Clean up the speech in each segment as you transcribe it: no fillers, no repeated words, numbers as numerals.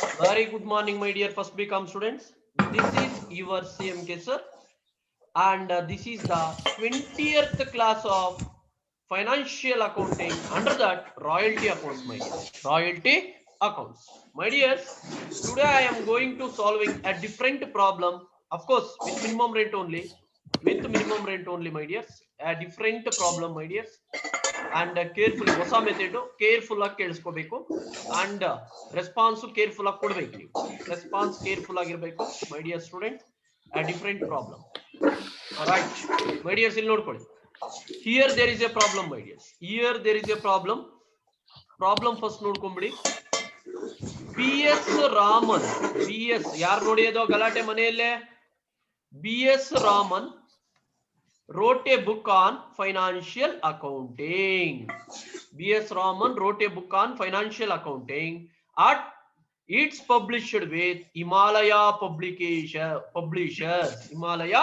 Very good morning, my dear first BCom students. This is your CMK sir, and this is the 20th class of financial accounting. Under that, royalty accounts, my dear. Royalty accounts, my dears. Today I am going to solving a different problem. Of course, with minimum rent only. With minimum rent only, my dears. A different problem, my dears. And careful ಹೊಸ method careful ಆಗಿ ಕೇಳಿಸ್ಕೋಬೇಕು and response careful ಆಗಿ ಕೊಡ್ಬೇಕು. ನೀವು response careful ಆಗಿರ್ಬೇಕು my dear student. a different problem. Alright, my dears, ಇಲ್ಲಿ ನೋಡ್ಕೊಳ್ಳಿ. Here there is a problem, my dears. Here there is a problem. Problem first ನೋಡ್ಕೊಂಬಿಡಿ. BS Raman, BS ಯಾರು ನೋಡಿಯೋದು ಗಲಾಟೆ ಮನೆಯಲ್ಲೇ? BS Raman wrote a book on financial accounting. BS Raman wrote a book on financial accounting. It's published with Himalaya publishers. Himalaya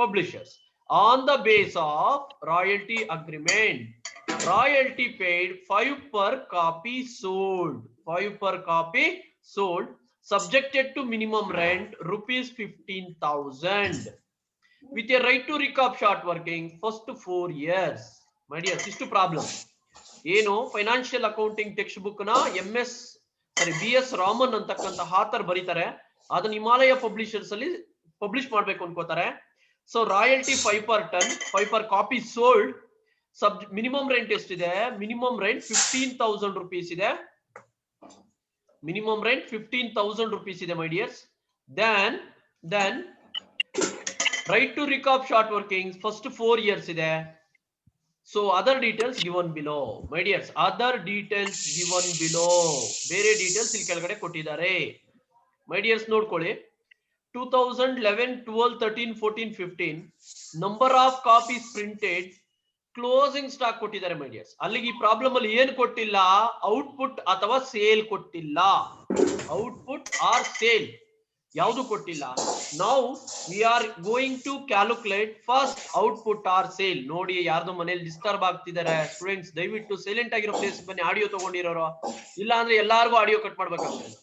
publishers. On the base of royalty agreement. Royalty paid 5 per copy sold. 5 per copy sold. Subjected to minimum rent rupees 15,000. With a right to recap short working first 4 years. My dear, ಇಷ್ಟು problem ಏನು? Financial accounting textbook ನ BS Raman ಅಂತಕ್ಕಂತ author ಬರೀತಾರೆ. ಅದನ್ನ Himalaya publishers ಅಲ್ಲಿ publish ಮಾಡ್ಬೇಕು ಅನ್ಕೋತಾರೆ. So royalty 5 per ton, 5 per copy sold. Minimum rent ಎಷ್ಟಿದೆ? ಮಿನಿಮಮ್ ರೆಂಟ್ 15,000 rupees ಇದೆ. ಮಿನಿಮಮ್ ರೆಂಟ್ 15,000 rupees ಇದೆ my dears. then right to recap short workings first 4 years ಇದೆ. So other details given below, my dears. Other details given below. ಬೇರೆ details ಇಲ್ಲಿ ಕೆಳಗಡೆ ಕೊಟ್ಟಿದ್ದಾರೆ. My dears ನೋಡ್ಕೊಳ್ಳಿ. 2011, 12, 13, 14, 15 number of copies printed, closing stock ಕೊಟ್ಟಿದ್ದಾರೆ my dears. ಅಲ್ಲಿಗೆ ಈ problem ಅಲ್ಲಿ ಏನು ಕೊಟ್ಟಿಲ್ಲ? ಔಟ್ಪುಟ್ ಅಥವಾ ಸೇಲ್ ಕೊಟ್ಟಿಲ್ಲ. ಔಟ್ಪುಟ್ ಆರ್ ಸೇಲ್ ಯಾವುದು ಕೊಟ್ಟಿಲ್ಲ. ನಾವು we are going to calculate first output or sale. ನೋಡಿ, ಯಾರ್ದು ಮನೇಲಿ ಡಿಸ್ಟರ್ಬ್ ಆಗ್ತಿದ್ದಾರೆ ಸ್ಟೂಡೆಂಟ್ಸ್, ದಯವಿಟ್ಟು ಸೈಲೆಂಟ್ ಆಗಿರೋ ಪ್ಲೇಸ್ ಬನ್ನಿ. ಆಡಿಯೋ ತಗೊಂಡಿರೋರು, ಇಲ್ಲ ಅಂದ್ರೆ ಎಲ್ಲಾರ್ಗು ಆಡಿಯೋ ಕಟ್ ಮಾಡ್ಬೇಕಾಗ್ತದೆ.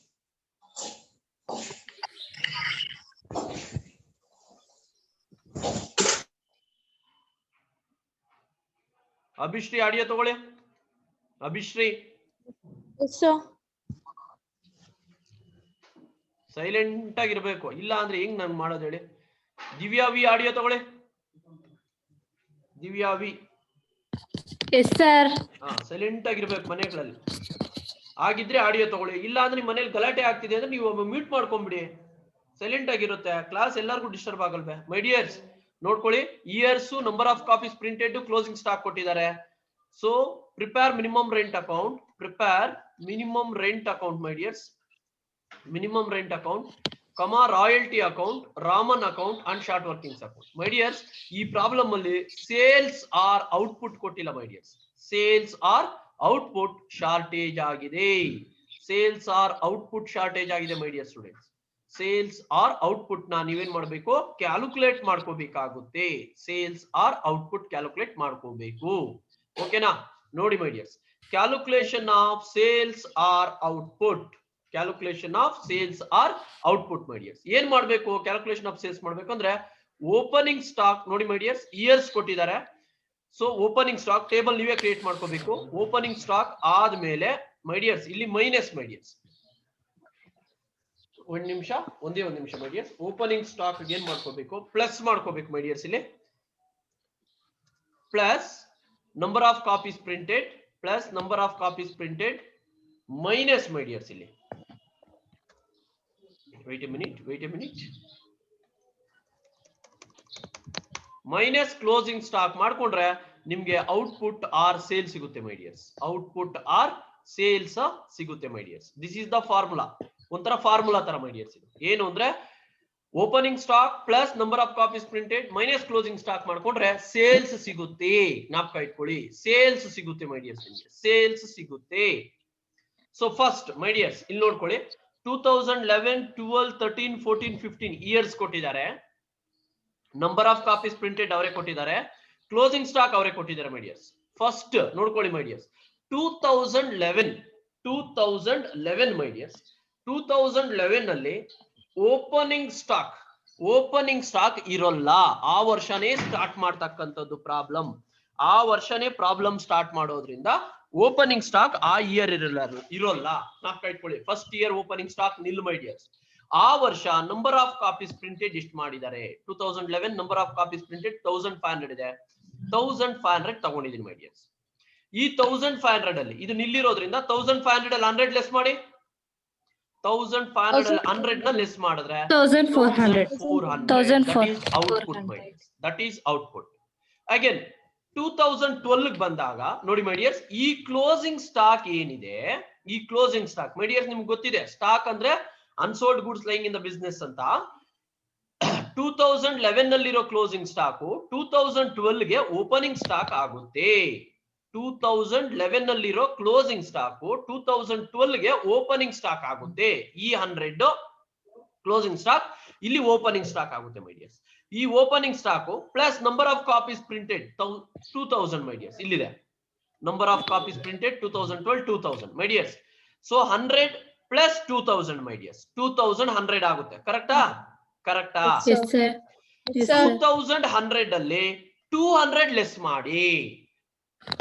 ಅಭಿಶ್ರೀ ಆಡಿಯೋ ತಗೊಳ್ಳಿ. ಅಭಿಶ್ರೀ ಸೈಲೆಂಟ್ ಆಗಿರ್ಬೇಕು, ಇಲ್ಲ ಅಂದ್ರೆ ಹೆಂಗ್ ನಾನು ಮಾಡೋದು ಹೇಳಿ. ದಿವ್ಯಾ ವಿ ಆಡಿಯೋ ತಗೊಳ್ಳಿ. ದಿವ್ಯಾ ವಿ ಸೈಲೆಂಟ್ ಆಗಿರ್ಬೇಕು ಮನೆಗಳಲ್ಲಿ. ಆಗಿದ್ರೆ ಆಡಿಯೋ ತಗೊಳ್ಳಿ, ಇಲ್ಲ ಅಂದ್ರೆ ಮನೇಲಿ ಗಲಾಟೆ ಆಗ್ತಿದೆ ಅಂದ್ರೆ ನೀವು ಮ್ಯೂಟ್ ಮಾಡ್ಕೊಂಡ್ಬಿಡಿ. ಸೈಲೆಂಟ್ ಆಗಿರುತ್ತೆ ಕ್ಲಾಸ್, ಎಲ್ಲರಿಗೂ ಡಿಸ್ಟರ್ಬ್ ಆಗಲ್ವೇ ಮೈ ಡಿಯರ್ಸ್. ನೋಡ್ಕೊಳ್ಳಿ, years, number of copies printed, closing stock ಕೊಟ್ಟಿದ್ದಾರೆ. So prepare minimum rent account. Prepare minimum rent account my dears. minimum rent account, comma royalty account, Raman account and short workings account. My dears, ಈ problem ಅಲ್ಲಿ sales or output ಕೊಟ್ಟಿಲ್ಲ my dears. Sales or output shortage ಆಗಿದೆ. Sales or output shortage ಆಗಿದೆ my dear students. Sales or output ನ ನೀವೇನ್ ಮಾಡ್ಬೇಕು? Calculate ಮಾಡ್ಕೋಬೇಕಾಗುತ್ತೆ. Sales or output calculate ಮಾಡ್ಕೋಬೇಕು. ಓಕೆನಾ? ನೋಡಿ my dears, calculation of sales or output. Calculation of sales or output my dears. ಏನ್ ಮಾಡ್ಬೇಕು? ಕ್ಯಾಲ್ಕುಲೇಷನ್ ಆಫ್ ಸೇಲ್ಸ್ ಮಾಡ್ಬೇಕು ಅಂದ್ರೆ ಓಪನಿಂಗ್ ಸ್ಟಾಕ್ ನೋಡಿ ಮೈ ಡಿಯರ್ಸ್, ಇಯರ್ಸ್ ಕೊಟ್ಟಿದ್ದಾರೆ. ಸೊ ಓಪನಿಂಗ್ ಸ್ಟಾಕ್ ಟೇಬಲ್ ನೀವೇ ಕ್ರಿಯೇಟ್ ಮಾಡ್ಕೋಬೇಕು. ಓಪನಿಂಗ್ ಸ್ಟಾಕ್ ಆದ್ಮೇಲೆ ಮೈ ಡಿಯರ್ಸ್ ಇಲ್ಲಿ ಮೈನಸ್ ಮೈ ಡಿಯರ್ಸ್. ಒಂದ್ ನಿಮಿಷ ಮೈ ಡಿಯರ್ಸ್. ಓಪನಿಂಗ್ ಸ್ಟಾಕ್ ಏನ್ ಮಾಡ್ಕೋಬೇಕು? ಪ್ಲಸ್ ಮಾಡ್ಕೋಬೇಕು ಮೈ ಡಿಯರ್ಸ್. ಇಲ್ಲಿ plus number of copies printed, plus number of copies printed, minus my dears. ಇಲ್ಲಿ wait a minute. Minus closing stock ಮಾಡ್ಕೊಂಡ್ರೆ ನಿಮ್ಗೆ ಔಟ್ಪುಟ್ ಆರ್ ಸೇಲ್ ಸಿಗುತ್ತೆ my dears. Output or sales ಸಿಗುತ್ತೆ my dears. This is the formula. ಒಂಥರ formula ತರ my dears. ಏನು ಅಂದ್ರೆ opening stock plus number of copies printed minus closing stock ಮಾಡ್ಕೊಂಡ್ರೆ sales ಸಿಗುತ್ತೆ. ಜ್ಞಾಪಕ ಇಟ್ಕೊಳ್ಳಿ, ಸೇಲ್ಸ್ ಸಿಗುತ್ತೆ ಮೈ ಡಿಯರ್ಸ್. ನಿಮ್ಗೆ ಸೇಲ್ಸ್ ಸಿಗುತ್ತೆ. ಸೊ ಫಸ್ಟ್ ಮೈ ಡಿಯರ್ಸ್ ಇಲ್ಲಿ ನೋಡ್ಕೊಳ್ಳಿ, 2011, 12, 13, 14, 15 ಇಯರ್ಸ್ ಕೊಟ್ಟಿದ್ದಾರೆ. ನಂಬರ್ ಆಫ್ ಕಾಪೀಸ್ ಪ್ರಿಂಟೆಡ್ ಅವರೇ ಕೊಟ್ಟಿದ್ದಾರೆ. ಕ್ಲೋಸಿಂಗ್ ಸ್ಟಾಕ್ ಅವರೇ ಕೊಟ್ಟಿದ್ದಾರೆ ಮೈ ಡಿಯರ್ಸ್. ಫಸ್ಟ್ ನೋಡ್ಕೊಳ್ಳಿ ಮೈ ಡಿಯರ್ಸ್, 2011 ಮೈ ಡಿಯರ್ಸ್. 2011 ಅಲ್ಲಿ ಓಪನಿಂಗ್ ಸ್ಟಾಕ್ ಇರೋಲ್ಲ. ಆ ವರ್ಷನೇ ಸ್ಟಾರ್ಟ್ ಮಾಡ್ತಕ್ಕಂಥದ್ದು ಪ್ರಾಬ್ಲಮ್. ಆ ವರ್ಷನೇ ಪ್ರಾಬ್ಲಮ್ ಸ್ಟಾರ್ಟ್ ಮಾಡೋದ್ರಿಂದ ಓಪನಿಂಗ್ ಸ್ಟಾಕ್ ಆ ಇಯರ್ ಇರೋಲ್ಲ. ನಾಲ್ಕು ಇಟ್ಕೊಳ್ಳಿ. ಫಸ್ಟ್ ಇಯರ್ ಓಪನಿಂಗ್ ಸ್ಟಾಕ್ ನಿಲ್ ಮೈ ಡಿಯರ್ಸ್. ಆ ವರ್ಷ ನಂಬರ್ ಆಫ್ ಕಾಪೀಸ್ ಪ್ರಿಂಟೆಡ್ ಎಷ್ಟು ಮಾಡಿದ್ದಾರೆ? 2011 ನಂಬರ್ ಆಫ್ ಕಾಪೀಸ್ ಪ್ರಿಂಟೆಡ್ 1500 ಇದೆ. 1500 ತಗೊಂಡಿದ್ದೀನಿ ಮೈ ಡಿಯರ್ಸ್. ಈ 1500 ಅಲ್ಲಿ ಇದು ನಿಲ್ಲಿರೋದ್ರಿಂದ 1500 ಅಲ್ಲಿ 100 ಲೆಸ್ ಮಾಡಿ. 1500 ಅಲ್ಲಿ 100 ನ ಲೆಸ್ ಮಾಡಿದ್ರೆ 1400. That is output. ಅಗೇನ್ 2012 ಬಂದಾಗ ನೋಡಿ ಮೈ ಡಿಯರ್ಸ್, ಈ ಕ್ಲೋಸಿಂಗ್ ಸ್ಟಾಕ್ ಏನಿದೆ, ಈ ಕ್ಲೋಸಿಂಗ್ ಸ್ಟಾಕ್ ಮೈ ಡಿಯರ್ಸ್ ನಿಮ್ಗೆ ಗೊತ್ತಿದೆ, ಸ್ಟಾಕ್ ಅಂದ್ರೆ unsold goods lying in the business ಅಂತ. 2011 ನಲ್ಲಿರೋ ಕ್ಲೋಸಿಂಗ್ ಸ್ಟಾಕ್ 2012 ಗೆ ಓಪನಿಂಗ್ ಸ್ಟಾಕ್ ಆಗುತ್ತೆ. 2011 ನಲ್ಲಿರೋ ಕ್ಲೋಸಿಂಗ್ ಸ್ಟಾಕ್ 2012 ಗೆ ಓಪನಿಂಗ್ ಸ್ಟಾಕ್ ಆಗುತ್ತೆ. ಈ 100 ಕ್ಲೋಸಿಂಗ್ ಸ್ಟಾಕ್ ಇಲ್ಲಿ ಓಪನಿಂಗ್ ಸ್ಟಾಕ್ ಆಗುತ್ತೆ ಮೈ ಡಿಯರ್ಸ್. ಈ opening stock plus number of copies printed 2000 my dears. ಇಲ್ಲಿದೆ number of copies printed 2012 2000 my dears. So 100 plus 2000 my dears 2100 ಆಗುತ್ತೆ. ಕರೆಕ್ಟಾ? 2100 ಅಲ್ಲಿ 200 ಲೆಸ್ ಮಾಡಿ.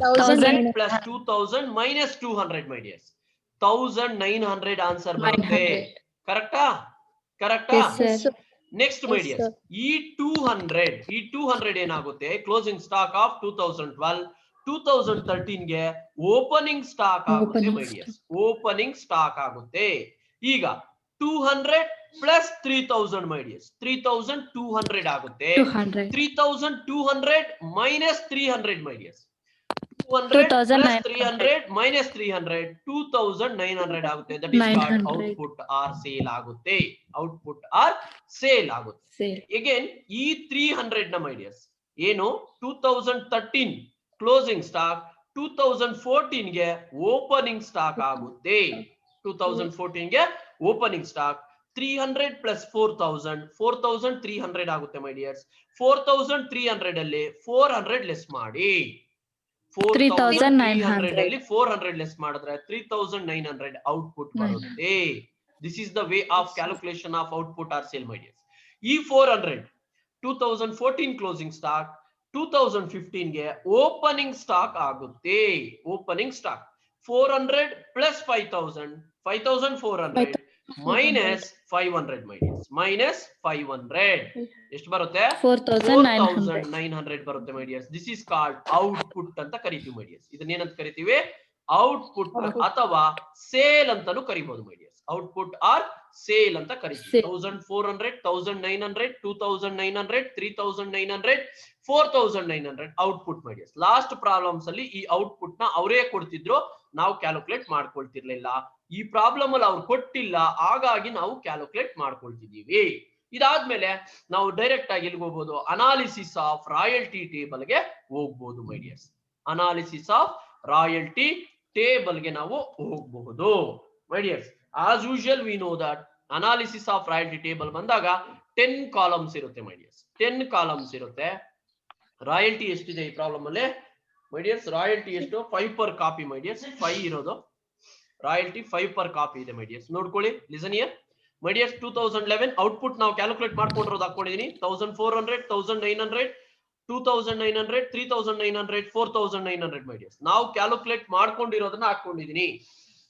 1000 plus 2000 minus 200 my dears 1900 answer ಬರುತ್ತೆ. ಕರೆಕ್ಟಾ? ನೆಕ್ಸ್ಟ್ ಮೈ ಡಿಯರ್ಸ್, ಈ 200 ಏನಾಗುತ್ತೆ? ಕ್ಲೋಸಿಂಗ್ ಸ್ಟಾಕ್ ಆಫ್ 2012 2013 ಗೆ ಓಪನಿಂಗ್ ಸ್ಟಾಕ್ ಆಗುತ್ತೆ ಮೈ ಡಿಯರ್ಸ್. ಓಪನಿಂಗ್ ಸ್ಟಾಕ್ ಆಗುತ್ತೆ. ಈಗ 200 ಪ್ಲಸ್ 3000 ಮೈ ಡಿಯರ್ಸ್ 3200 ಆಗುತ್ತೆ. 3200 ಮೈನಸ್ 300 ಮೈ ಡಿಯರ್ಸ್ 300 ಮೈನಸ್ 300 2900 ಆಗುತ್ತೆ. That is called output or sale ಆಗುತ್ತೆ. ಔಟ್ಪುಟ್ ಆರ್ ಸೇಲ್ ಆಗುತ್ತೆ. ಅಗೇನ್ ಈ 300 ನ ಮೈ ಡಿಯರ್ಸ್ ಏನು 2013 ಕ್ಲೋಸಿಂಗ್ ಸ್ಟಾಕ್ 2014 ಗೆ ಓಪನಿಂಗ್ ಸ್ಟಾಕ್ ಆಗುತ್ತೆ. 2014 ಗೆ ಓಪನಿಂಗ್ ಸ್ಟಾಕ್ 300 ಪ್ಲಸ್ 4000 4300 ಆಗುತ್ತೆ ಮೈ ಡಿಯರ್ಸ್. 4300 ಅಲ್ಲಿ 400 ಲೆಸ್ ಮಾಡಿ. 4300 ಅಲ್ಲಿ 400 ಲೆಸ್ ಮಾಡಿದ್ರೆ 3900 ಔಟ್ಪುಟ್ ಬರುತ್ತೆ. This is the way of calculation of output or sale my dears. ಈ 400 2014 ಕ್ಲೋಸಿಂಗ್ ಸ್ಟಾಕ್ 2015 ಗೆ ಓಪನಿಂಗ್ ಸ್ಟಾಕ್ ಆಗುತ್ತೆ. Opening stock 400 plus 5000 5400 minus 500 my dears minus 500 ಎಷ್ಟು ಬರುತ್ತೆ? 4900 ಬರುತ್ತೆ my dears. This is called output ಅಂತ ಕರಿತೀವಿ ಮೈ ಡಿಯರ್ಸ್. ಇದನ್ನೇನಂತ ಕರಿತೀವಿ? ಔಟ್ಪುಟ್ ಅಥವಾ ಸೇಲ್ ಅಂತಾನು ಕರಿಬಹುದು ಮೈ ಡಿಯರ್ಸ್. ಔಟ್ಪುಟ್ ಆರ್ ಸೇಲ್ ಅಂತ ಕರಿತೀವಿ. 1400 1900 2900 3900 4900 output my dears. Last problems ಅಲ್ಲಿ ಈ ಔಟ್ಪುಟ್ ನ ಅವರೇ ಕೊಡ್ತಿದ್ರು, ನಾವು ಕ್ಯಾಲ್ಕುಲೇಟ್ ಮಾಡ್ಕೊಳ್ತಿರ್ಲಿಲ್ಲ. ಈ ಪ್ರಾಬ್ಲಮ್ ಅಲ್ಲಿ ಅವ್ರು ಕೊಟ್ಟಿಲ್ಲ, ಹಾಗಾಗಿ ನಾವು ಕ್ಯಾಲ್ಕುಲೇಟ್ ಮಾಡ್ಕೊಳ್ತಿದೀವಿ. ಇದಾದ್ಮೇಲೆ ನಾವು ಡೈರೆಕ್ಟ್ ಆಗಿ ಎಲ್ಲಿಗೆ ಹೋಗ್ಬೋದು? ಅನಾಲಿಸಿಸ್ ಆಫ್ ರಾಯಲ್ಟಿ ಟೇಬಲ್ ಗೆ ಹೋಗ್ಬೋದು my dears. Analysis of royalty table ಗೆ ನಾವು ಹೋಗಬಹುದು my dears. As usual we know that analysis of royalty table ಬಂದಾಗ 10 ಕಾಲಮ್ಸ್ ಇರುತ್ತೆ ಮೈ ಡಿಯರ್ಸ್. 10 ಕಾಲಮ್ಸ್ ಇರುತ್ತೆ. ರಾಯಲ್ಟಿ ಎಷ್ಟಿದೆ ಈ ಪ್ರಾಬ್ಲಮ್ ಅಲ್ಲಿ ಮೈ ಡಿಯರ್ಸ್? ರಾಯಲ್ಟಿ ಎಷ್ಟು? 5 per ಕಾಪಿ ಮೈ ಡಿಯರ್ಸ್. 5 ಇರೋದು ರಾಯಲ್ಟಿ 5 per ಕಾಪಿ ಇದೆ ಮೈ ಡಿಯರ್ಸ್. ನೋಡ್ಕೊಳ್ಳಿ, listen here my dears. 2011 output ನಾವು ಕ್ಯಾಲ್ಕುಲೇಟ್ ಮಾಡ್ಕೊಂಡಿರೋದು ಹಾಕೊಂಡಿದೀನಿ. 1400 1900 2900 3900 4900 ಮೈ ಡಿಯರ್ಸ್. ನಾವು ಕ್ಯಾಲ್ಕುಲೇಟ್ ಮಾಡ್ಕೊಂಡಿರೋದನ್ನ ಹಾಕೊಂಡಿದೀನಿ.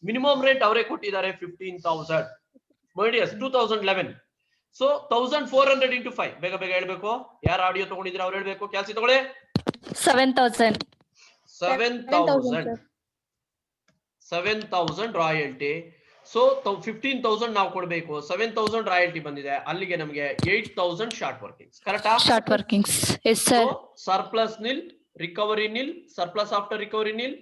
ಮಿನಿಮಮ್ ರೇಟ್ ಅವರೇ ಕೊಟ್ಟಿದ್ದಾರೆ 15000 ಮೈ ಡಿಯರ್ಸ್ 2011. ಸೊ 1400 into 5 ಬೇಗ ಬೇಗ ಹೇಳ್ಬೇಕು. ಯಾರು ಆಡಿಯೋ ತಗೊಂಡಿದ್ರೆ ಅವ್ರು ಹೇಳ್ಬೇಕು. ಕ್ಯಾಲ್ಸಿ ತಗೊಳ್ಳಿ. 7000 ರಾಯಲ್ಟಿ. ಸೊ 15000 ನಾವು ಕೊಡ್ಬೇಕು. 7000 ರಾಯಲ್ಟಿ ಬಂದಿದೆ. ಅಲ್ಲಿಗೆ ನಮಗೆ 8000 ಶಾರ್ಟ್ ವರ್ಕಿಂಗ್ಸ್. ಕರೆಕ್ಟಾ? Short workings. Yes sir. Surplus nil, recovery nil, surplus after recovery nil,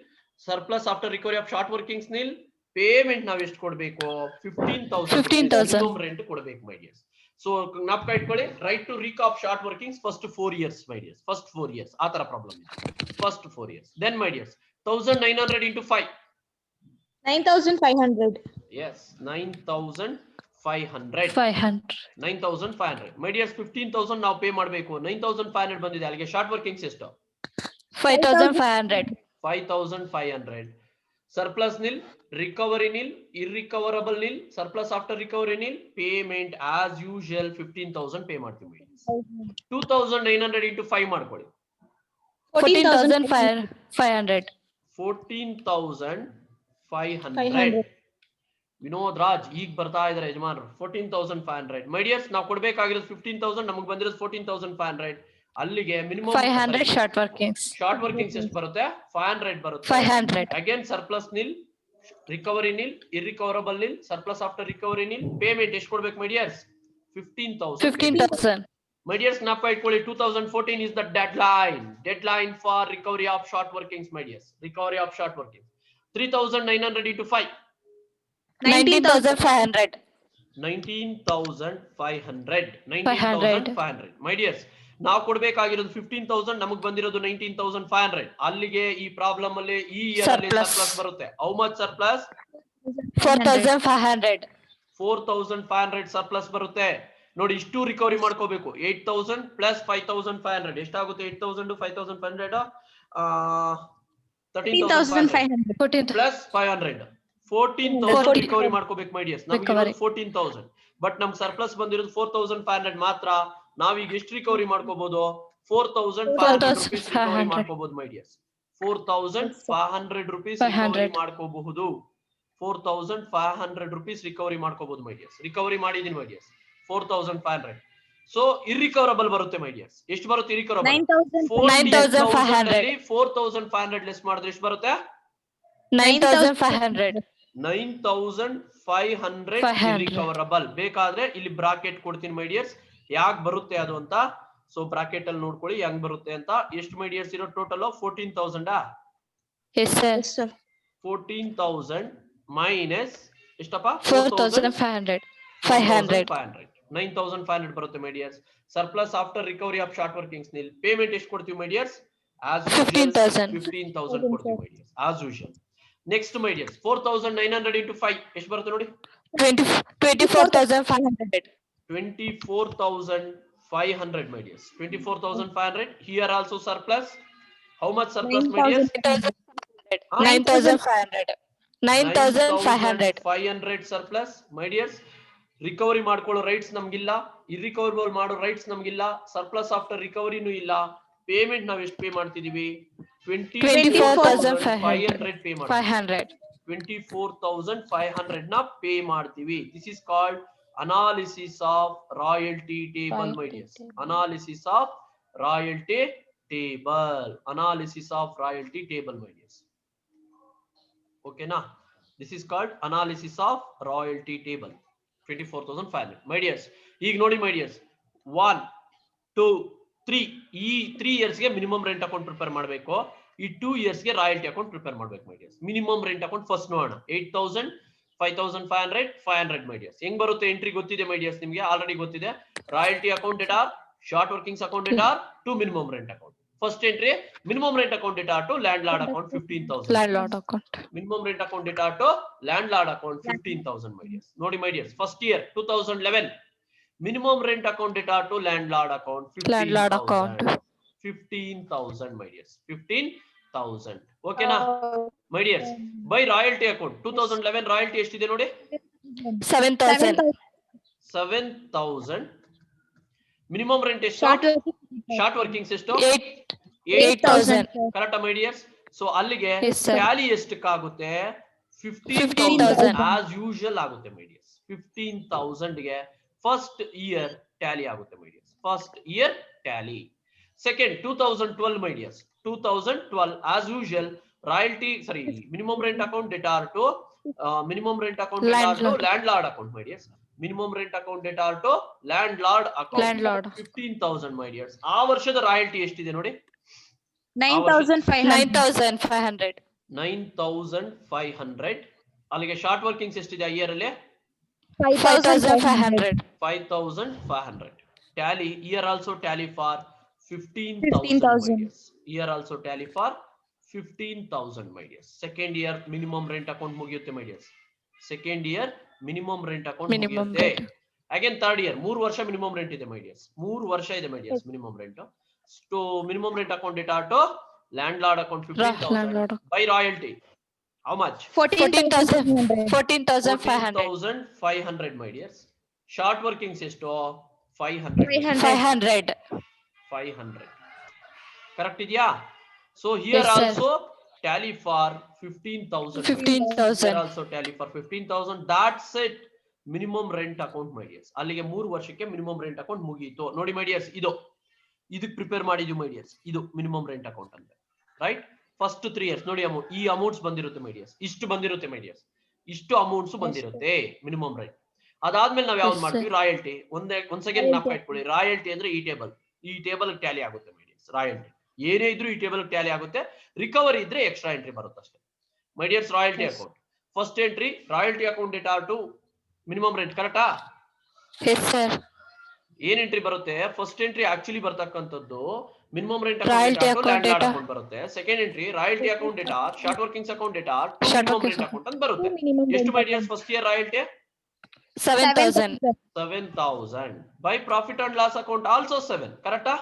surplus after recovery of short workings nil. Payment ನಾವ್ ಎಷ್ಟು ಕೊಡ್ಬೇಕು? 15000 ರೆಂಟ್ ಕೊಡ್ಬೇಕು ಮೈ ಡಿಯರ್ಸ್. ಸೊ ಜ್ಞಾಪಕ ಇಟ್ಕೊಳ್ಳಿ. Right to recap short workings first 4 years my dears. First 4 years ಆ ತರ problem ಇದೆ. First 4 years. Then my dears 1900 into 5 9500. Yes, 9500. 9500 my dears. 15000 ನಾವು ಪೇ ಮಾಡಬೇಕು. 9500 ಬಂದಿದೆ. ಅಲ್ಲಿಗೆ ಶಾರ್ಟ್ ವರ್ಕಿಂಗ್ಸ್ ಎಷ್ಟು? 5500. 5500. surplus nil, recovery nil, irrecoverable nil, surplus after recovery nil, payment as usual 15,000 pay ಮಾಡ್ತೀವಿ. 2,900 into 5 ಮಾಡ್ಕೊಳ್ಳಿ. 14,500. 14,500. ವಿನೋದ್ ರಾಜ್ ಈಗ ಬರ್ತಾ ಇದಾರೆ ಯಜಮಾನರು. 14,500. ಮೈ ಡಿಯರ್ಸ್ ನಾವು ಕೊಡ್ಬೇಕಾಗಿರೋದು 15,000, ನಮಗೆ ಬಂದಿರೋದು 14,500. ಅಲ್ಲಿಗೆ minimum 500 short workings. Short workings ಎಷ್ಟು ಬರುತ್ತೆ? 500 ಬರುತ್ತೆ. 500. ಅಗೇನ್ ಸರ್ಪ್ಲಸ್ ನಿಲ್, ರಿಕವರಿ ನಿಲ್, ಇರ್ರಿಕವರಬಲ್ ನಿಲ್, ಸರ್ಪ್ಲಸ್ ಆಫ್ಟರ್ ರಿಕವರಿ ನಿಲ್, ಪೇಮೆಂಟ್ ಎಷ್ಟು ಕೊಡ್ಬೇಕು ಮೈ ಡಿಯರ್ಸ್? 15,000. 15,000. My dear, snap ಇಟ್ಕೊಳ್ಳಿ. 2014 is the deadline for recovery of short workings, my dears. Recovery of short workings. 3,900 into 5. 19,500. 19,500. 19,500. My dears, ನಾವು ಕೊಡ್ಬೇಕಾಗಿರೋದು 15,000, ನಮಗೆ ಬಂದಿರೋದು 19,500. ಅಲ್ಲಿಗೆ ಈ ಪ್ರಾಬ್ಲಮ್ ಅಲ್ಲಿ ಈ ಇಯರ್ ಅಲ್ಲಿ ಸರ್ಪ್ಲಸ್ ಬರುತ್ತೆ. How much surplus? 4,500. 4,500 ಸರ್ಪ್ಲಸ್ ಬರುತ್ತೆ. ನೋಡಿ ಇಷ್ಟು ರಿಕವರಿ ಮಾಡ್ಕೋಬೇಕು. 8,000 ಪ್ಲಸ್ 5,500 ಎಷ್ಟಾಗುತ್ತೆ? 8,000 5,500 13,500 ಪ್ಲಸ್ 500 14,000 ರಿಕವರಿ ಮಾಡ್ಕೋಬೇಕು ಮೈ ಡಿಯರ್ಸ್. ನಮಗೆ 14,000, ಬಟ್ ನಮ್ ಸರ್ಪ್ಲಸ್ ಬಂದಿರೋದು 4,500 ಮಾತ್ರ. ನಾವೀಗ ಎಷ್ಟು ರಿಕವರಿ ಮಾಡ್ಕೋಬಹುದು? 4,500 rupees ರಿಕವರಿ ಮಾಡ್ಕೋಬಹುದು ಮೈ ಡಿಯರ್ಸ್. 4,500 rupees ರಿಕವರಿ ಮಾಡ್ಕೋಬಹುದು. 4,500 rupees ರಿಕವರಿ ಮಾಡ್ಕೋಬಹುದು ಮೈ ಡಿಯರ್ಸ್. ರಿಕವರಿ ಮಾಡಿದೀನಿ ಮೈ ಡಿಯರ್ಸ್ 4,500. ಸೊ ಇರ್ರಿಕವರಬಲ್ ಬರುತ್ತೆ ಮೈ ಡಿಯರ್ಸ್. ಎಷ್ಟು ಬರುತ್ತೆ ಇರ್ರಿಕವರಬಲ್? 9,500. 4,500 ಲೆಸ್ ಮಾಡಿದ್ರೆ ಎಷ್ಟು ಬರುತ್ತೆ? 9,500. 9,500 ಇರ್ರಿಕವರಬಲ್. ಬೇಕಾದ್ರೆ ಇಲ್ಲಿ ಬ್ರಾಕೆಟ್ ಕೊಡ್ತೀನಿ ಮೈ ಡಿಯರ್ಸ್, ಯಾಕೆ ಬರುತ್ತೆ ಅದು ಅಂತ. ಸೊ ಬ್ರಾಕೆಟ್ ಅಲ್ಲಿ ನೋಡ್ಕೊಳ್ಳಿ ಹೆಂಗ್ ಬರುತ್ತೆ ಅಂತ. ಎಷ್ಟು ಮೈ ಡಿಯರ್ಸ್ ಇರೋ ಟೋಟಲ್? 14,000. Yes sir. 14,000 ಮೈನಸ್ ಎಷ್ಟಪ್ಪ? 4,500. 500. 9,500 ಬರುತ್ತೆ my dears. Surplus after recovery of short workings nil. Payment ಎಷ್ಟು ಕೊಡ್ತೀವಿ ಮೈ ಡಿಯರ್ಸ್? ಆಸ್ 15,000. 15,000 ಕೊಡ್ತೀವಿ my dears as usual. Next my dears 4,900 into 5 ಎಷ್ಟು ಬರುತ್ತೆ ನೋಡಿ? 24,500. 24,500 my dears. 24,500. Here also surplus. How much surplus my dears? 9,500. 9,500 surplus my dears. Recovery ಮಾಡ್ಕೊಳ್ಳೋ rights ನಮ್ಗಿಲ್ಲ, irrecoverable ಮಾಡೋ rights ನಮ್ಗಿಲ್ಲ, surplus after ರಿಕವರಿನೂ ಇಲ್ಲ. Payment ನಾವ್ ಎಷ್ಟು pay ಮಾಡ್ತಿದೀವಿ? 24,500 ಪೇ ಮಾಡ್ತೀವಿ. 24,500 ನ ಪೇ ಮಾಡ್ತೀವಿ. This is called analysis of royalty table my dears. Analysis of royalty table. Analysis of royalty table my dears. ಓಕೆನಾ? This is called analysis of royalty table. 24,500 my dears. ಈಗ ನೋಡಿ my dears, 1 2 3 ಈ 3 years ಗೆ minimum rent account prepare ಮಾಡಬೇಕು. ಈ 2 years ಗೆ royalty account prepare ಮಾಡಬೇಕು my dears. Minimum rent account first ನೋಡೋಣ. 8,000 5,500 500 ಮೈ ಡಿಯರ್ಸ್. ಹೆಂಗ್ ಬರುತ್ತೆ ಎಂಟ್ರಿ ಗೊತ್ತಿದೆ ಮೈ ಡಿಯರ್ಸ್, ನಿಮ್ಗೆ ಆಲ್ರೆಡಿ ಗೊತ್ತಿದೆ. Royalty account data, short workings account data to minimum rent account. First entry minimum rent account data to landlord account 15,000. Landlord account. Minimum rent account data to landlord account 15,000 my dears. ನೋಡಿ my dears, first year 2011 minimum rent account data to landlord account 15,000 my dears. 15,000 ಓಕೆನಾ my dears. By royalty account 2011 royalty ಎಷ್ಟಿದೆ ನೋಡಿ? 7,000. 7,000. Minimum rent ಎಷ್ಟು? Short workings ಎಷ್ಟು? 8,000. ಕರೆಕ್ಟಾ my dears? So ಅಲ್ಲಿಗೆ Yes, sir. Tally ಎಷ್ಟಕ್ಕಾಗುತ್ತೆ? 15,000 as usual ಆಗುತ್ತೆ my dears. 15,000 ಗೆ ಫಸ್ಟ್ ಇಯರ್ ಟ್ಯಾಲಿ ಆಗುತ್ತೆ my dears. First year tally. Second 2012 my dears. 2012 as usual royalty minimum rent account data to minimum rent account data to landlord account my dears. Minimum rent account data to landlord account 15,000 my dears. ಆ ವರ್ಷದ royalty ಎಷ್ಟಿದೆ ನೋಡಿ? 9,500. 9,500. ಅಲ್ಲಿಗೆ short workings ಎಷ್ಟಿದೆ ಆ year ಅಲ್ಲಿ? 5,500. 5,500. Tally year also tally for 15,000 year also tally for 15,000 my dears. Second year minimum rent account ಮುಗಿಯುತ್ತೆ my dears. Second year minimum rent account ಮುಗಿಯುತ್ತೆ. Again third year 3 ವರ್ಷ minimum rent ಇದೆ my dears. 3 ವರ್ಷ ಇದೆ my dears minimum rent. So minimum rent account data to landlord account 15,000 by royalty. How much? 14,500. 14,500 my dears. Short workings ಎಷ್ಟು 500. 500. 500. Correct idea? So here Yes, sir. also tally for 15,000. 15,000. Here also tally for 15,000. That's it. Minimum rent account my dears. ಅಲ್ಲಿಗೆ 3 ವರ್ಷಕ್ಕೆ minimum rent account ಮುಗಿಯಿತು. ನೋಡಿ my dears, ಇದಕ್ಕೆ prepare ಮಾಡಿದ್ವಿ my dears. ಇದು minimum rent account ಅಂತ. Right? First 3 years ನೋಡಿ ಈ ಅಮೌಂಟ್ಸ್ ಬಂದಿರುತ್ತೆ my dears. ಇಷ್ಟು ಬಂದಿರುತ್ತೆ my dears. ಇಷ್ಟು ಅಮೌಂಟ್ಸ್ ಬಂದಿರುತ್ತೆ minimum rent. ಅದಾದ್ಮೇಲೆ ನಾವು ಯಾವ್ದು ಮಾಡ್ತೀವಿ? ರಾಯಲ್ಟಿ. ಒಂದ್ ಸೆಕೆಂಡ್ ಜ್ಞಾಪಕ ಇಟ್ಕೊಳ್ಳಿ. ರಾಯಲ್ಟಿ ಅಂದ್ರೆ ಈ ಟೇಬಲ್ ಟ್ಯಾಲಿ ಆಗುತ್ತೆ my dears. ರಾಯಲ್ಟಿ ಏನೇ ಇದ್ರೂ ಈ ಟೇಬಲ್ ಟ್ಯಾಲಿ ಆಗುತ್ತೆ. ರಿಕವರಿ ಇದ್ರೆ ಎಕ್ಸ್ಟ್ರಾ ಎಂಟ್ರಿ ಬರುತ್ತೆ ಅಷ್ಟೇ my dears. Royalty account first entry royalty account data to minimum rent. ಕರೆಕ್ಟಾ? Yes, sir. ಏನ್ ಎಂಟ್ರಿ ಬರುತ್ತೆ? ಫಸ್ಟ್ ಎಂಟ್ರಿ ಆಕ್ಚುಲಿ ಬರ್ತಕ್ಕಂಥದ್ದು minimum rent Royalty account account land data. Account ಬರುತ್ತೆ. Second entry royalty account data short workings account data to Short minimum workings rent account ಅಂತ ಬರುತ್ತೆ. ಎಷ್ಟು my dears first year royalty? 7,000. 7,000. By profit and loss account also 7. ಕರೆಕ್ಟಾ?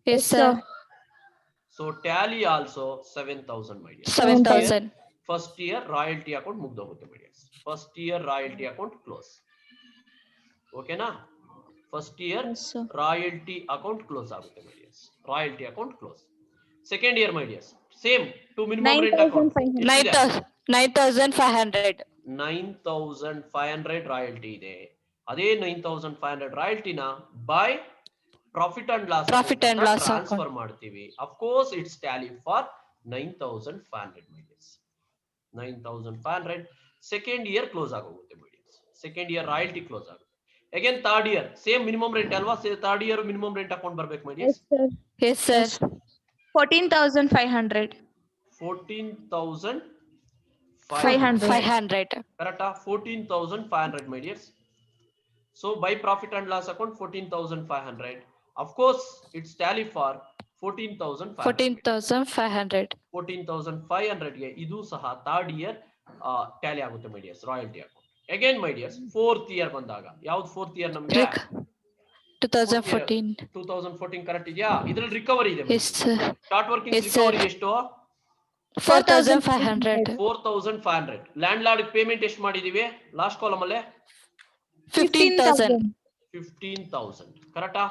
Yes, sir. So tally also 7,000 my dears. 7,000. First year royalty account ಮುಗ್ದೋಗುತ್ತೆ my dears. First year royalty account close. ಓಕೆನಾ? First year royalty account close ಆಗುತ್ತೆ my dears. Royalty account close. Second year my dears, same to minimum rent account 9,500. 9,500 royalty ಇದೆ. ಅದೇ 9,500 ರಾಯಲ್ಟಿನ by profit and loss transfer ಮಾಡ್ತೀವಿ. Of course it's tally for 9,500 my dears. 9,500 second year close ಆಗೋಗುತ್ತೆ my dears. Second year royalty close ಆಗುತ್ತೆ. Again third year same minimum rent ಅಲ್ವಾ? Third year minimum rent account ಬರ್ಬೇಕು my dears. Yes, sir. 14,500. 14,500. 500. ಕರೆಕ್ಟಾ? 14,500 my dears. So by profit and loss account 14,500. Of course it's tally for 14,500. 14,500. 14,500 ಗೆ ಇದು ಸಹ third year tally ಆಗುತ್ತೆ my dears. Royalty account. Again my dears fourth year ಬಂದಾಗ ಯಾವ್ದು fourth year ನಮಗೆ? 2014. 2014 correct ಇದೆಯಾ? ಇದರಲ್ಲಿ ರಿಕವರಿ ಇದೆ. Yes, sir. Short working Yes, sir. Recovery ಎಷ್ಟು? 4,500. 4,500. ಲ್ಯಾಂಡ್ ಲಾರ್ಡ್ ಪೇಮೆಂಟ್ ಎಷ್ಟು ಮಾಡಿದೀವಿ ಲಾಸ್ಟ್ ಕಾಲಮ್ ಅಲ್ಲೇ? 15,000. 15,000. ಕರೆಕ್ಟಾ?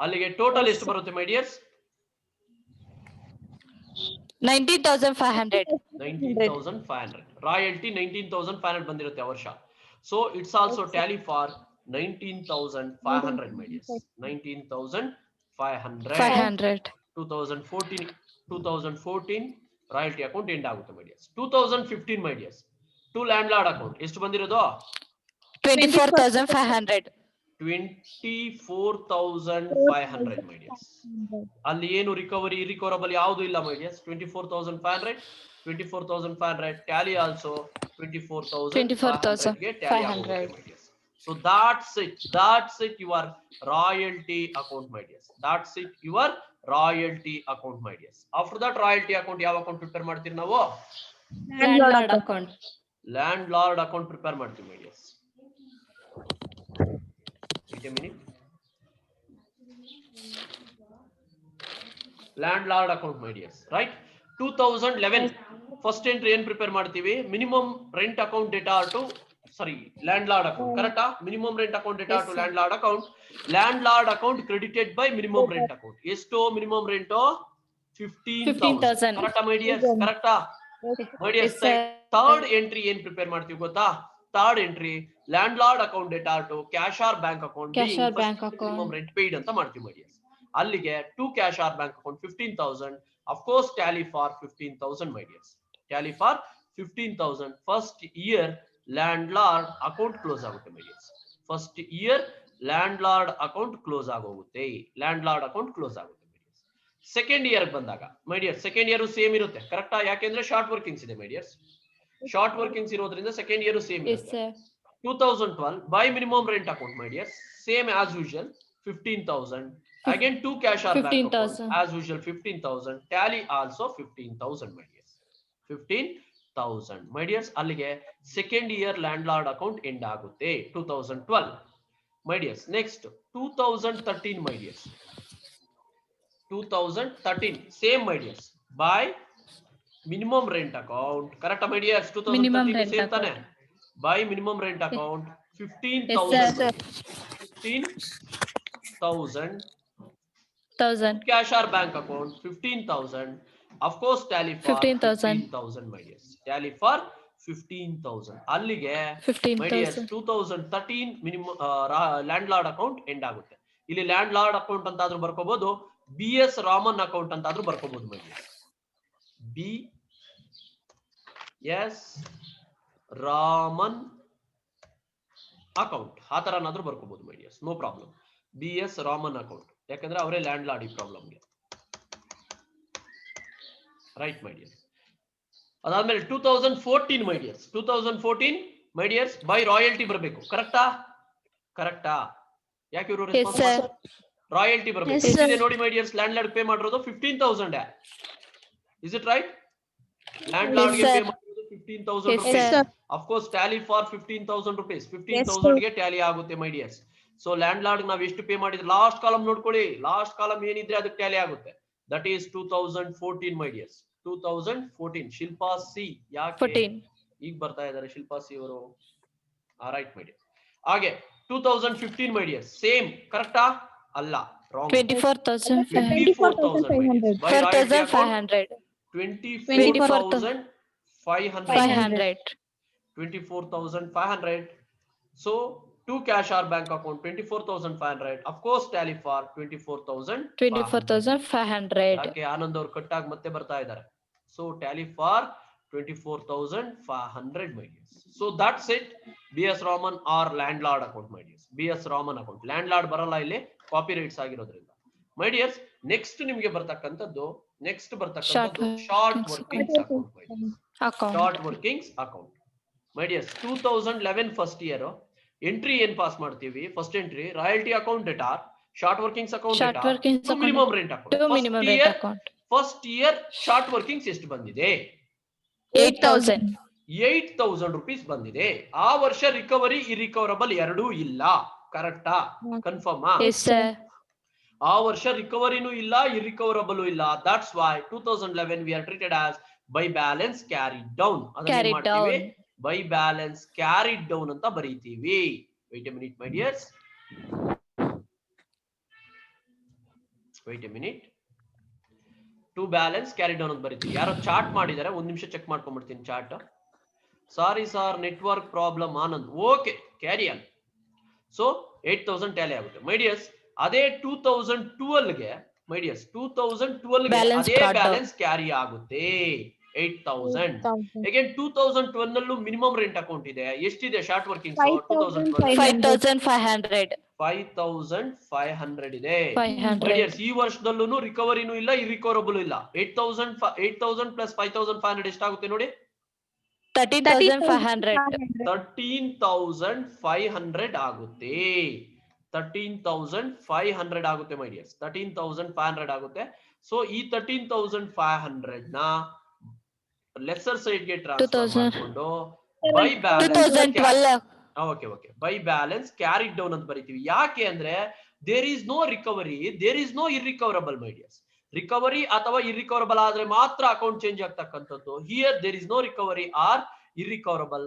ಅಲ್ಲಿಗೆ ಟೋಟಲ್ ಎಷ್ಟು ಬರುತ್ತೆ my dears? 19,500. 19,500. ರಾಯಲ್ಟಿ 19,500 ಬಂದಿರುತ್ತೆ ಆ ವರ್ಷ. So it's also tally for 19,500 my dears. 19,500. 500. 2014 royalty account end ಆಗುತ್ತೆ my dears. 2015 my dears to landlord account ಎಷ್ಟು ಬಂದಿರೋದು? 24,500. 24,500 my dears. ಅಲ್ಲಿ ಏನು ರಿಕವರಬಲ್ ಯಾವುದು ಇಲ್ಲ my dears. 24,500 24,500 ಟ್ಯಾಲಿ ಆಲ್ಸೋ 24,500 ಗೆ ಟ್ಯಾಲಿ ಆಗುತ್ತೆ my dears. So that's it your royalty account my dears. That's it your royalty account my dears. After that royalty account ಯಾವ account prepare ಮಾಡ್ತೀರಿ ನಾವು? Landlord account. Land lord account prepare ಮಾಡ್ತೀವಿ my dears. Wait a minute. Landlord account my dears. Right? 2011 first entry ಏನ್ prepare ಮಾಡ್ತೀವಿ? Minimum rent account data to landlord account. ಕರೆಕ್ಟಾ? Minimum rent account data to landlord account. Landlord account credited by minimum rent account. ಎಷ್ಟು minimum rent? 15,000. ಕರೆಕ್ಟಾ my dears? ಕರೆಕ್ಟಾ my dears? Third entry ಏನ್ prepare ಮಾಡ್ತೀವಿ ಗೊತ್ತಾ? Third entry landlord account data to cash or bank account minimum rent paid ಅಂತ ಮಾಡ್ತೀವಿ my dears. ಅಲ್ಲಿಗೆ to cash or bank account 15,000. of course tally for 15,000 my dears. Tally for 15,000 first year landlord account close ಆಗುತ್ತೆ my dears. first year landlord account close ಆಗೋಗುತ್ತೆ. landlord account close ಆಗುತ್ತೆ my dears. second year ಬಂದಾಗ my dears second year same ಇರುತ್ತೆ. ಕರೆಕ್ಟಾ? ಯಾಕೆಂದ್ರೆ short workings ಇದೆ my dears. Short workings ಇರೋದ್ರಿಂದ second year same ಇರುತ್ತೆ. 2012 by minimum rent account my dears. Same as usual 15,000. Again two cash or bank account as usual 15,000. Tally also 15,000 my dears. 15,000 my dears. ಅಲ್ಲಿಗೆ second year landlord account end ಆಗುತ್ತೆ 2012 my dears. Next 2013 my dears. 2013 same my dears. By minimum rent account correct my dears Minimum 2013 rent same ತಾನೆ account. By minimum rent account Yes, 15,000 sir. 15,000 1000. cash or bank account 15,000. Of course tally for 15,000. 15,000 my dears. Tally for 15,000. ಅಲ್ಲಿಗೆ my dears 15,000. 2013 minimum landlord account end ಆಗುತ್ತೆ. ಇಲ್ಲಿ landlord account ಅಂತ ಆದ್ರೂ ಬರ್ಕೋಬಹುದು, B S Raman account ಅಂತ ಆದ್ರೂ ಬರ್ಕೋಬಹುದು my dears. B S Raman account ಆ ತರನಾದ್ರೂ ಬರ್ಕೋಬಹುದು my dears, no problem. B S Raman account ಯಾಕಂದ್ರೆ ಅವರೇ ಲ್ಯಾಂಡ್ ಲಾರ್ಡ್ ಈ ಪ್ರಾಬ್ಲಮ್ಗೆ. ರೈಟ್ ಮೈ ಡಿಯರ್ಸ್. ಅದಾದ್ಮೇಲೆ 2014 my dears, 2014 my dears by royalty ಬರಬೇಕು. ಕರೆಕ್ಟಾ? ಕರೆಕ್ಟಾ? ಯಾಕೆ ಇವರು ರಾಯಲ್ಟಿ ಬರಬೇಕು? ಎಷ್ಟಿದೆ ನೋಡಿ my dears, landlord pay ಮಾಡಿರೋದು 15,000. Is it right? Landlord ಗೆ ಪೇ ಮಾಡಿರೋದು 15,000 rupees. Of course tally for 15,000 rupees. 15,000 ಗೆ ಟ್ಯಾಲಿ ಆಗುತ್ತೆ my dears. So land lord ನಾವು ಎಷ್ಟು ಪೇ ಮಾಡಿದ್ರೆ ಲಾಸ್ಟ್ ಕಾಲಮ್ ನೋಡ್ಕೊಳ್ಳಿ, ಲಾಸ್ಟ್ ಕಾಲಮ್ ಏನಿದ್ರೆ ಅದಕ್ಕೆ ಟ್ಯಾಲಿ ಆಗುತ್ತೆ. That is 2014 my dears. 2014 Shilpa C. ಯಾಕೆ ಈಗ ಬರ್ತಾ ಇದ್ದಾರೆ ಶಿಲ್ಪಾ ಸಿ ಅವರು? Right my dear. ಹಾಗೆ 2015 ಮೈ ಡಿಯರ್ಸ್ ಸೇಮ್. ಕರೆಕ್ಟಾ? ಅಲ್ಲ, wrong. 24,500. 24,500 by royalty account 24,500. 24,500. So to cash or bank account 24,500. Of course tally for 24,500. ಯಾಕೆ ಆನಂದ್ ಅವರು ಕಟ್ಟಾಗಿ ಮತ್ತೆ ಬರ್ತಾ ಇದ್ದಾರೆ. So tally for 24,500 my dears. So that's it. BS Raman or landlord account my dears. BS Raman account. Landlord ಬರಲ್ಲ ಇಲ್ಲಿ, copy rights ಆಗಿರೋದ್ರಿಂದ. My dears, next ನಿಮಗೆ ಬರ್ತಕ್ಕಂಥದ್ದು short workings account. Short workings account my dears. 2011 first year entry ಏನ್ pass ಮಾಡ್ತೀವಿ? First entry royalty account debtor, short workings account debtor, minimum rent account. First year short workings ಎಷ್ಟು ಬಂದಿದೆ? 8,000 rupees ಬಂದಿದೆ. ಆ ವರ್ಷ recovery ಇರಿಕವರಬಲ್ ಎರಡೂ ಇಲ್ಲ. ಕರೆಕ್ಟಾ? ಕನ್ಫರ್ಮ್? ಆ ವರ್ಷ ರಿಕವರಿನೂ ಇಲ್ಲ, ಇರಿಕವರಬಲ್ ಇಲ್ಲ. That's why 2011 we are treated as by balance carried down. ಅದನ್ನ ಮಾಡ್ತೀವಿ by balance carried down ಅಂತ ಬರೀತೀವಿ. wait a minute my dears, wait a minute. to balance carried down ಅಂತ ಬರೀತೀವಿ. ಯಾರೋ ಚಾರ್ಟ್ ಮಾಡಿದ್ದಾರೆ, ಒಂದ್ ನಿಮಿಷ ಚೆಕ್ ಮಾಡ್ಕೊಂಡ್ಬಿಡ್ತೀನಿ chart. Sorry sir, network problem. Anand, okay, carry on. So 8,000 tally ಆಗುತ್ತೆ ಮೈ ಡಿಯರ್ಸ್. ಅದೇ 2012 ಗೆ ಮೈ ಡಿಯರ್ಸ್, 2012 ಗೆ ಅದೇ ಬ್ಯಾಲೆನ್ಸ್ ಕ್ಯಾರಿ ಆಗುತ್ತೆ 8,000. ಅಗೇನ್ 2012 ನಲ್ಲೂ ಮಿನಿಮಮ್ ರೆಂಟ್ ಅಕೌಂಟ್ ಇದೆ. ಎಷ್ಟಿದೆ ಶಾರ್ಟ್ ವರ್ಕಿಂಗ್? 5,500 ಇದೆ. ಈ ವರ್ಷದಲ್ಲೂ ರಿಕವರಿನೂ ಇಲ್ಲ, ಇರಿಕವರಬಲ್ ಇಲ್ಲ. 8,000 ಪ್ಲಸ್ 5,500 ಎಷ್ಟಾಗುತ್ತೆ ನೋಡಿ? 13,500 ಆಗುತ್ತೆ. 13,500 ಆಗುತ್ತೆ ಮೈ ಡಿಯರ್ಸ್. 13,500 ಆಗುತ್ತೆ. ಸೊ ಈ 13,500 ನ ಲೆಸರ್ ಸೈಡ್ ಗೆ ಟ್ರಾನ್ಸ್ಫರ್ ಮಾಡಿಕೊಂಡು ಬೈ ಬ್ಯಾಲೆನ್ಸ್ ಕ್ಯಾರಿಡ್ ಡೌನ್ ಅಂತ ಬರೀತೀವಿ. ಯಾಕೆ ಅಂದ್ರೆ there is no recovery, there is no irrecoverable my dears. Recovery ಅಥವಾ ಇರ್ರಿಕವರಬಲ್ ಆದ್ರೆ ಮಾತ್ರ ಅಕೌಂಟ್ ಚೇಂಜ್ ಆಗ್ತಕ್ಕಂಥದ್ದು. Here there is no recovery or irrecoverable.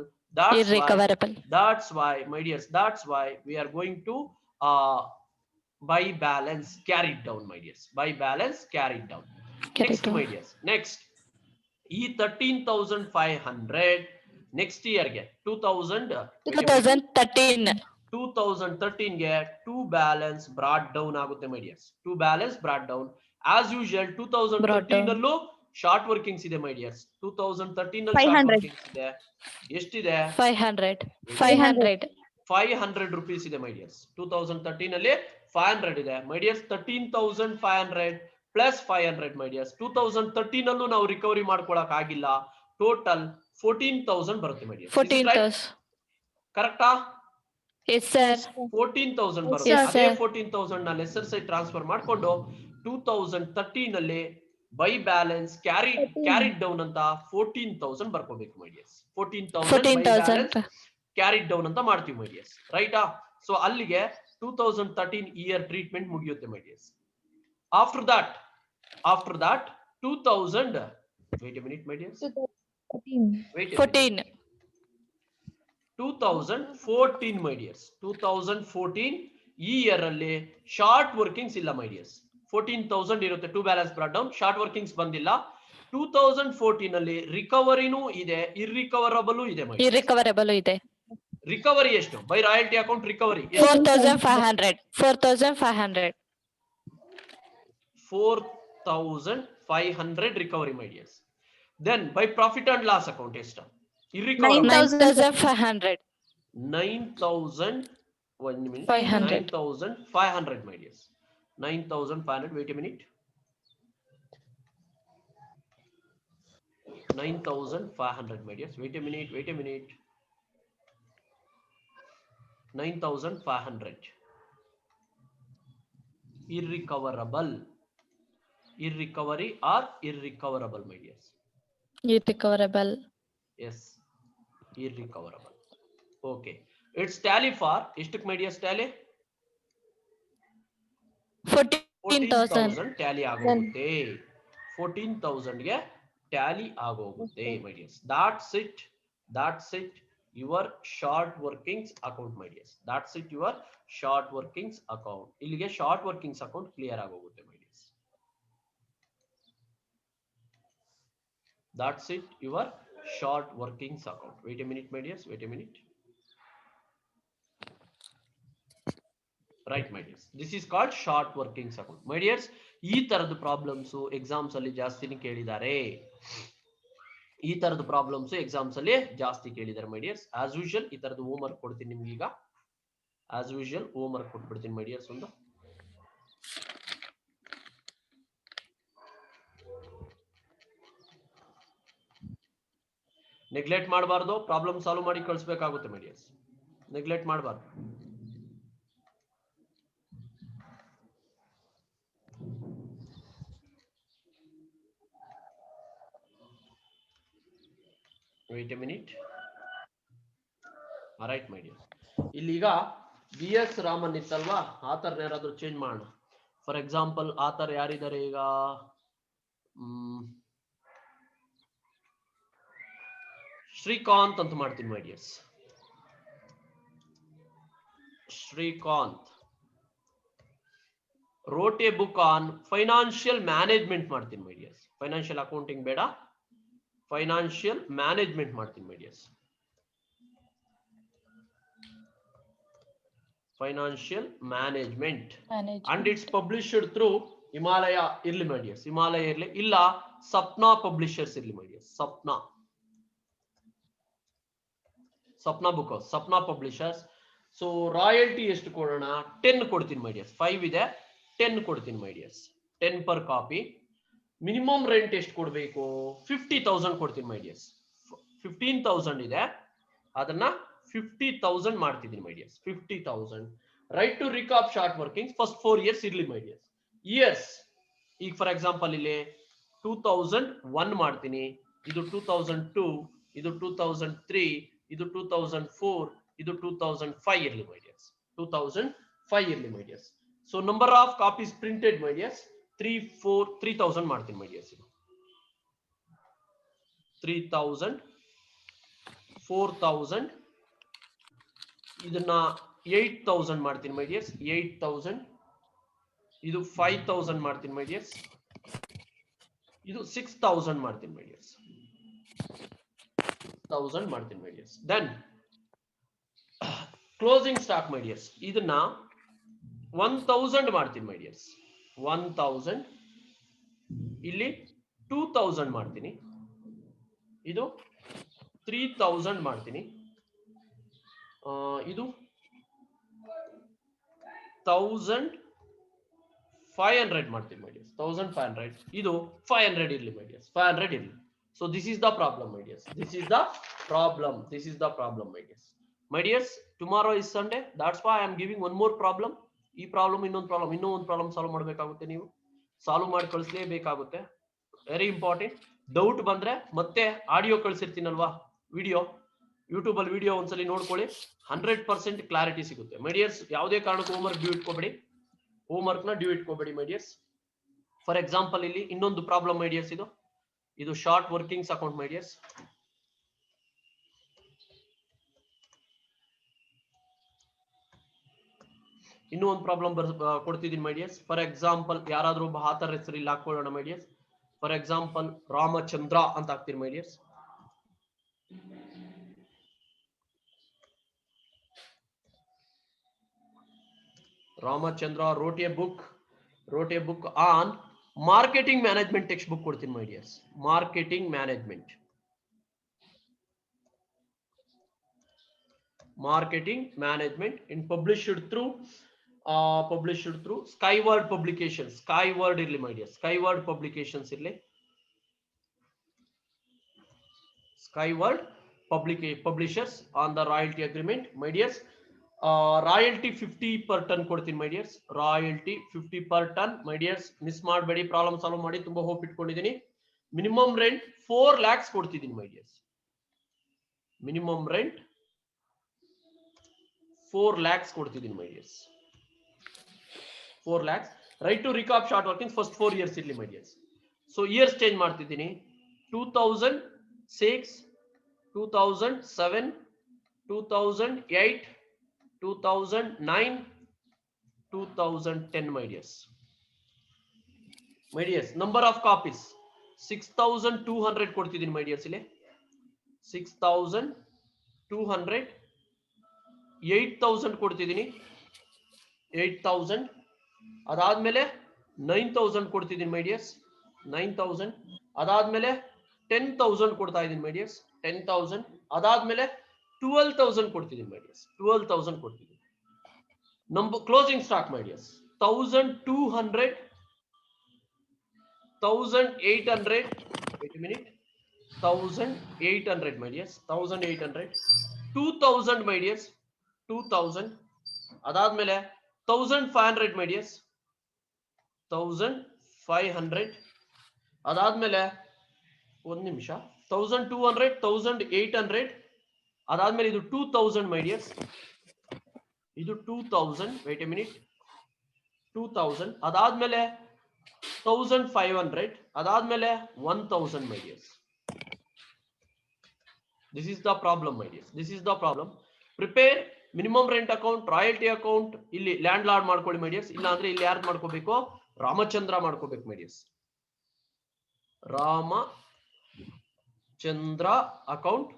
That's why my dears, that's why we are going to by balance carried down my dears. By balance carried down. Next my dears, next ಈ 13,500 next year ಗೆ 2013 ಗೆ to balance brought down ಆಗುತ್ತೆ my dears. To balance brought down as usual. 2013 ಅಲ್ಲೂ short workings ಇದೆ my dears. 2013 ನಲ್ಲಿ short workings ಇದೆ. ಎಷ್ಟಿದೆ? 500 rupees ಇದೆ ಮೈ ಡಿಯರ್ಸ್. 2013 ನಲ್ಲಿ 500 ಇದೆ my dears. 13,500 plus 500 my dears. 2013 ಅಲ್ಲೂ ನಾವು ರಿಕವರಿ ಮಾಡ್ಕೊಳಕ್ ಆಗಿಲ್ಲ. ಟೋಟಲ್ 14,000 ಬರುತ್ತೆ ಮೈ ಡಿಯರ್ಸ್. ಕರೆಕ್ಟಾ? 14,000 ಬರುತ್ತೆ. ಅದೇ 14,000 ನ ಲೆಸರ್ ಸೈಡ್ ಟ್ರಾನ್ಸ್ಫರ್ ಮಾಡ್ಕೊಂಡು 2013 ನಲ್ಲಿ ಬೈ ಬ್ಯಾಲೆನ್ಸ್ ಕ್ಯಾರಿಡ್ ಡೌನ್ ಅಂತ 14,000 ಬರ್ಕೋಬೇಕು ಮೈ ಡಿಯರ್ಸ್. 14,000 ಕ್ಯಾರಿಡ್ ಡೌನ್ ಅಂತ ಮಾಡ್ತೀವಿ ಮೈ ಡಿಯರ್ಸ್. ರೈಟಾ? ಸೊ ಅಲ್ಲಿಗೆ 2013 ಇಯರ್ ಟ್ರೀಟ್ಮೆಂಟ್ ಮುಗಿಯುತ್ತೆ my dears. After that 2014 Wait a minute, my dears. 14. Wait a 14. minute. 2014, my dears. 2014 ಈ ಇಯರ್ ಅಲ್ಲಿ ಶಾರ್ಟ್ ವರ್ಕಿಂಗ್ಸ್ ಇಲ್ಲ ಮೈ ಡಿಯರ್ಸ್. 14,000 ಇರುತ್ತೆ to balance brought down, short workings ಬಂದಿಲ್ಲ. 2014 ಅಲ್ಲಿ ರಿಕವರಿನೂ ಇದೆ, ಇರ್ರಿಕವರಬಲ್ ಇದೆ ಮೈ. Irrecoverable ಇದೆ. ರಿಕವರಿ ಎಷ್ಟು by royalty account recovery 4,500. 4,500. 4,500 recovery my dears. Then by profit and loss account ಎಷ್ಟು irrecoverable 9,500. 9,000 1 minute 500. 9,500 my dears. 9,500. Wait a minute. 9,500 my dears. Wait a minute. Wait a minute. 9,500. Irrecoverable. Irrecovery or irrecoverable my dears. Irrecoverable. Yes. Irrecoverable. Okay. It's tally for ಎಷ್ಟು my dears tally? 14,000. Tally ಆಗೋಗುತ್ತೆ. 14,000 ಗೆ Tally ಆಗೋಗುತ್ತೆ my dears. That's it. That's it. Your short workings account my dears. That's it. Your short workings account. ಇಲ್ಲಿಗೆ short workings account clear ಆಗೋಗುತ್ತೆ my dears. That's it. Your short workings account. Wait a minute my dears. Wait a minute. Right my dears, this is called short workings account my dears. ಈ ತರದ problems exams ಅಲ್ಲಿ ಜಾಸ್ತಿನೇ ಕೇಳಿದ್ದಾರೆ. ಈ ತರದ problems exams ಅಲ್ಲಿ ಜಾಸ್ತಿ ಕೇಳಿದ್ದಾರೆ my dears. ಆಸ್ ಯೂಶುವಲ್ ಈ ತರದ ಹೋಮ್ ವರ್ಕ್ ಕೊಡ್ತೀನಿ ನಿಮ್ಗೆ. ಈಗ ಆಸ್ ಯೂಶುವಲ್ ಹೋಮ್ ವರ್ಕ್ ಕೊಟ್ಬಿಡ್ತೀನಿ my dears. ಒಂದು ನೆಗ್ಲೆಕ್ಟ್ ಮಾಡಬಾರ್ದು, ಪ್ರಾಬ್ಲಮ್ ಸಾಲ್ವ್ ಮಾಡಿ ಕಳಿಸ್ಬೇಕಾಗುತ್ತೆ my dears. ನೆಗ್ಲೆಕ್ಟ್ ಮಾಡಬಾರ್ದು. Wait a minute. All right my dear. ಇಲ್ಲಿಗ BS ರಾಮನ್ ಇತ್ತಲ್ವಾ, ಆತರ್ ಯಾರಾದ್ರೂ ಚೇಂಜ್ ಮಾಡೋಣ. ಫಾರ್ ಎಕ್ಸಾಂಪಲ್ ಆತರ್ ಯಾರಿದ್ದಾರೆ ಈಗ? ಶ್ರೀಕಾಂತ್ ಅಂತ ಮಾಡ್ತೀನಿ my dears. Srikanth wrote a book on financial management ಮಾಡ್ತೀನಿ my dears. ಫೈನಾನ್ಷಿಯಲ್ ಅಕೌಂಟಿಂಗ್ ಬೇಡ, ಫೈನಾನ್ಷಿಯಲ್ ಮ್ಯಾನೇಜ್ಮೆಂಟ್ ಮಾಡ್ತೀನಿ my dears. Financial management and it's published through Himalaya irli my dears. Himalaya irli illa Sapna publishers irli my dears. Sapna book house, Sapna publishers. So royalty ಎಷ್ಟು ಕೊಡೋಣ? 10 ಕೊಡ್ತೀನಿ my dears. 5 ಇದೆ, 10 ಕೊಡ್ತೀನಿ my dears. 10 per copy. Minimum rent ಎಷ್ಟು ಕೊಡಬೇಕು? 50,000 ಕೊಡ್ತೀನಿ my dears. 15,000 ಇದೆ, ಅದನ್ನ 50,000 ಮಾಡ್ತಿದ್ದೀನಿ my dears. 50,000. Right to recoup short working first 4 years ಇರ್ಲಿ my dears. ಇಯರ್ಸ್ ಈಗ ಫಾರ್ ಎಕ್ಸಾಂಪಲ್ ಇಲ್ಲಿ 2001 ಮಾಡ್ತೀನಿ, ಇದು 2002, ಇದು 2003, ಇದು 2004, ಇದು 2005 ಇರ್ಲಿ my dears. 2005 ಇರ್ಲಿ my dears. So number of copies printed my dears 3,000 ಮಾಡ್ತೀನಿ my dears. 3,000, 4,000, ಇದನ್ನ 8,000 ಮಾಡ್ತೀನಿ my dears. 8,000, ಇದು 5,000 ಮಾಡ್ತೀನಿ my dears. ಇದು 6,000 ಮಾಡ್ತೀನಿ my dears. 6,000 ಮಾಡ್ತೀನಿ my dears. Then closing stock my dears. ಇದನ್ನ 1,000 ಮಾಡ್ತೀನಿ my dears. 1,000, ಇಲ್ಲಿ 2,000 ಮಾಡ್ತೀನಿ, ಇದು 3,000 ಮಾಡ್ತೀನಿ, ಇದು 1,500 ಮಾಡ್ತೀನಿ my dears. 1,500, ಇದು 500 ಇರ್ಲಿ my dears. 500 ಇರ್ಲಿ. So this is the problem my dears. This is the problem. This is the problem my dears. My dears, tomorrow is Sunday. That's why I am giving one more problem. ಈ problem ಇನ್ನೊಂದು problem solve ಮಾಡಬೇಕಾಗುತ್ತೆ. ನೀವು solve ಮಾಡಿ ಕಳಿಸ್ಲೇಬೇಕಾಗುತ್ತೆ. Very important. Doubt ಬಂದ್ರೆ ಮತ್ತೆ audio ಕಳಿಸಿರ್ತೀನಲ್ವಾ, video, YouTube ಅಲ್ಲಿ video ಒಂದ್ಸಲಿ ನೋಡ್ಕೊಳ್ಳಿ. 100% ಕ್ಲಾರಿಟಿ ಸಿಗುತ್ತೆ ಮೈ ಡಿಯರ್ಸ್. ಯಾವುದೇ ಕಾರಣಕ್ಕೂ ಹೋಮ್ವರ್ಕ್ ಡ್ಯೂ ಇಟ್ಕೋಬೇಡಿ, ಹೋಮ್ವರ್ಕ್ ನ ಡ್ಯೂ ಇಟ್ಕೋಬೇಡಿ ಮೈ ಡಿಯರ್ಸ್. ಫಾರ್ ಎಕ್ಸಾಂಪಲ್ ಇಲ್ಲಿ ಇನ್ನೊಂದು ಪ್ರಾಬ್ಲಮ್ ಮೈ ಡಿಯರ್ಸ್. ಇದು ಇದು short workings account my dears. ಇನ್ನೂ ಒಂದು ಪ್ರಾಬ್ಲಮ್ ಕೊಡ್ತಿದ್ದೀನಿ ಮೈ ಡಿಯರ್ಸ್. ಫಾರ್ ಎಕ್ಸಾಂಪಲ್ ಯಾರಾದ್ರೂ ಒಬ್ಬ ಆತರ ಹೆಸರು ಇಲ್ಲಿ ಹಾಕೊಳ್ಳೋಣ my dears. For example Ramachandra ಅಂತ ಹಾಕ್ತೀರಿ my dears. Ramachandra wrote a book on marketing management textbook ಕೊಡ್ತೀನಿ my dears. Marketing management in published through Skyward Publications. Skyward ಇರ್ಲಿ ಮೈ ಡಿಯರ್ಸ್. Skyward Publications ಇರ್ಲಿ. Skyward Publishers on the royalty agreement my dears. Royalty 50 per ton ಕೊಡ್ತೀನಿ my dears. Royalty 50 per ton my dears. Miss ಮಾಡಬೇಡಿ, problem solve ಮಾಡಿ. ತುಂಬಾ hope ಇಟ್ಕೊಂಡಿದ್ದೀನಿ. Minimum rent 4 lakhs ಕೊಡ್ತಿದ್ದೀನಿ my dears. Minimum rent 4 lakhs ಕೊಡ್ತಿದ್ದೀನಿ my dears. 4 lakhs. Right to recoup short working first 4 years ಇರ್ಲಿ my dears. So years change ಮಾಡ್ತಿದ್ದೀನಿ. 2006, 2007, 2008, 2009, 2010 my dears. Number of copies 6200 ಕೊಡ್ತಿದ್ದೀನಿ my dears. ಇಲ್ಲಿ 6200, 8000 ಕೊಡ್ತಿದ್ದೀನಿ. 8000 ಅದಾದ್ಮೇಲೆ 9000 ಕೊಡ್ತಿದ್ದೀನಿ my dears. 9000 ಅದಾದ್ಮೇಲೆ 10000 ಕೊಡ್ತಾ ಇದ್ದೀನಿ my dears. 10000 ಅದಾದ್ಮೇಲೆ 12,000 ಕೊಡ್ತಿದ್ದೀನಿ ಮೈ ಡಿಯರ್ಸ್. 12,000 ಕೊಡ್ತಿದ್ದೀನಿ. Number closing stock my dears 1200, 1800. wait a minute. 1800 my dears. 1800, 2000 my dears. 2000 ಅದಾದ್ಮೇಲೆ 1500 ಮೈ ಡಿಯರ್ಸ್. 1500 ಅದಾದ್ಮೇಲೆ ಒಂದು ನಿಮಿಷ 1200, 1800 ಅದಾದ್ಮೇಲೆ ಇದು 2000 ಮೈ ಡಿಯರ್ಸ್. ಇದು 2000. wait a minute. 2000 ಅದಾದ್ಮೇಲೆ 1500 ಅದಾದ್ಮೇಲೆ 1000 ಮೈ dears. this is the problem my dears. this is the problem. prepare minimum rent account, royalty account. ಇಲ್ಲಿ ಲ್ಯಾಂಡ್ ಲಾರ್ಡ್ ಮಾಡ್ಕೊಳ್ಳಿ ಮೈ ಡಿಯರ್ಸ್. ಇಲ್ಲ ಅಂದ್ರೆ ಇಲ್ಲಿ ಯಾರು ಮಾಡ್ಕೋಬೇಕು? ರಾಮಚಂದ್ರ ಮಾಡ್ಕೋಬೇಕು my dears. Ramachandra account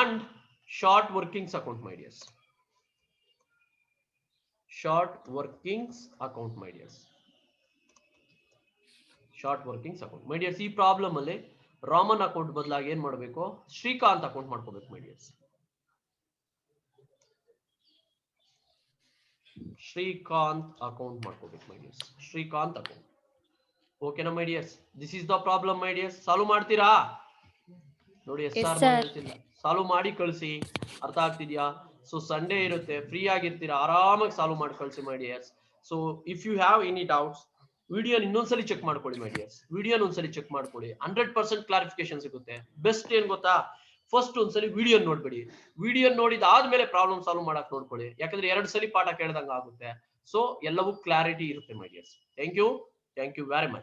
and short workings account my dears. Short workings account my dears. Short workings account my dears. ಈ problem ಅಲ್ಲಿ ರಾಮನ್ ಅಕೌಂಟ್ ಬದಲಾಗಿ ಏನ್ ಮಾಡಬೇಕು? ಶ್ರೀಕಾಂತ್ ಅಕೌಂಟ್ ಮಾಡ್ಕೋಬೇಕು my dears. ಶ್ರೀಕಾಂತ್ ಅಕೌಂಟ್ ಮಾಡ್ಕೋಬೇಕು my dears. ಶ್ರೀಕಾಂತ್ ಅಕೌಂಟ್. ಓಕೆನಾ my dears? this is the problem my dears. Solve ಮಾಡ್ತೀರಾ? ನೋಡಿ SR ಹೇಳ್ತಿಲ್ಲ, ಸಾಲ್ವ್ ಮಾಡಿ ಕಳಿಸಿ. ಅರ್ಥ ಆಗ್ತಿದ್ಯಾ? ಸೊ ಸಂಡೇ ಇರುತ್ತೆ, ಫ್ರೀ ಆಗಿರ್ತೀರಾ, ಆರಾಮಾಗಿ ಸಾಲ್ವ್ ಮಾಡಿ ಕಳಿಸಿ my dears. So if you have any doubts video ಇನ್ನೊಂದ್ಸಲಿ ಚೆಕ್ ಮಾಡ್ಕೊಳ್ಳಿ ಮೈ ಡಿಯರ್ಸ್. ವಿಡಿಯೋ ಒಂದ್ಸಲಿ ಚೆಕ್ ಮಾಡ್ಕೊಳ್ಳಿ, 100% ಕ್ಲಾರಿಫಿಕೇಶನ್ ಸಿಗುತ್ತೆ. ಬೆಸ್ಟ್ ಏನ್ ಗೊತ್ತಾ? ಫಸ್ಟ್ ಒಂದ್ಸಲಿ ವಿಡಿಯೋ ನೋಡ್ಬೇಡಿ. ವಿಡಿಯೋ ನೋಡಿದಾದ್ಮೇಲೆ ಪ್ರಾಬ್ಲಮ್ ಸಾಲ್ವ್ ಮಾಡಕ್ ನೋಡ್ಕೊಳ್ಳಿ. ಯಾಕಂದ್ರೆ 2 ಸಲ ಪಾಠ ಕೇಳ್ದಂಗ ಆಗುತ್ತೆ. ಸೊ ಎಲ್ಲವೂ ಕ್ಲಾರಿಟಿ ಇರುತ್ತೆ my dears. Thank you very much.